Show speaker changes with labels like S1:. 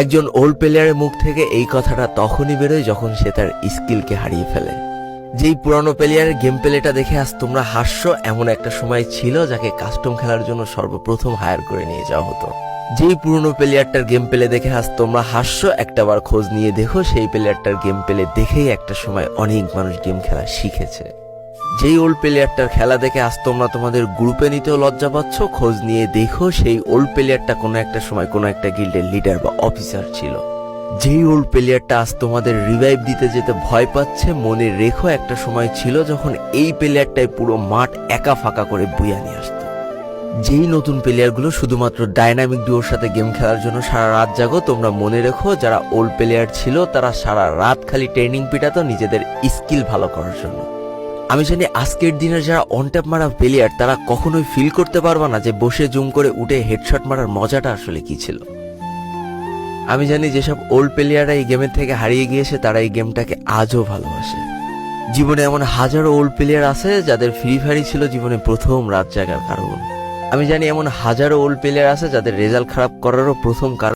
S1: একজন ওল্ড প্লেয়ারের মুখ থেকে এই কথাটা তখনই বেরোয় যখন সে তার স্কিলকে হারিয়ে ফেলে। যেই পুরানো প্লেয়ারের গেম প্লেটা দেখে আজ তোমরা হাসছো, এমন একটা সময় ছিল যাকে কাস্টম খেলার জন্য সর্বপ্রথম হায়ার করে নিয়ে যাওয়া হতো। যেই পুরনো প্লেয়ারটার গেম প্লে দেখে আজ তোমরা হাসছো, একটাবার খোঁজ নিয়ে দেখো সেই প্লেয়ারটার গেম প্লে দেখেই একটা সময় অনেক মানুষ গেম খেলা শিখেছে। যেই ওল্ড প্লেয়ারটার খেলা দেখে আজ তোমরা তোমাদের গ্রুপে নিতেও লজ্জা পাচ্ছ, খোঁজ নিয়ে দেখো সেই ওল্ড প্লেয়ারটা কোনো একটা সময় কোনো একটা গিল্ডের লিডার বা অফিসার ছিল। যেই ওল্ড প্লেয়ারটা আজ তোমাদের রিভাইভ দিতে যেতে ভয় পাচ্ছে, মনে রেখো একটা সময় ছিল যখন এই প্লেয়ারটাই পুরো মাঠ একা ফাঁকা করে বুয়া নিয়ে আসতো। যেই নতুন প্লেয়ারগুলো শুধুমাত্র ডাইনামিক ডুয়োর সাথে গেম খেলার জন্য সারা রাত জাগো, তোমরা মনে রেখো যারা ওল্ড প্লেয়ার ছিল তারা সারা রাত খালি ট্রেনিং পিটাতো নিজেদের স্কিল ভালো করার জন্য। আমি জানি আজকের দিনের যারা অন ট্যাপ মারা প্লেয়ার তারা কখনোই ফিল করতে পারবা না যে বসে জুম করে উঠে হেডশট মারার মজাটা আসলে কি ছিল। আমি জানি যেসব ওল্ড প্লেয়াররা এই গেমের থেকে হারিয়ে গিয়েছে তারা এই গেমটাকে আজও ভালোবাসে। জীবনে এমন হাজারো ওল্ড প্লেয়ার আছে যাদের ফ্রি ফায়ারই ছিল জীবনে প্রথম রাত জাগার কারণ। আমি জানি এমন হাজারো ওল্ড প্লেয়ার আছে যাদের রেজাল্ট খারাপ করারও প্রথম কারণ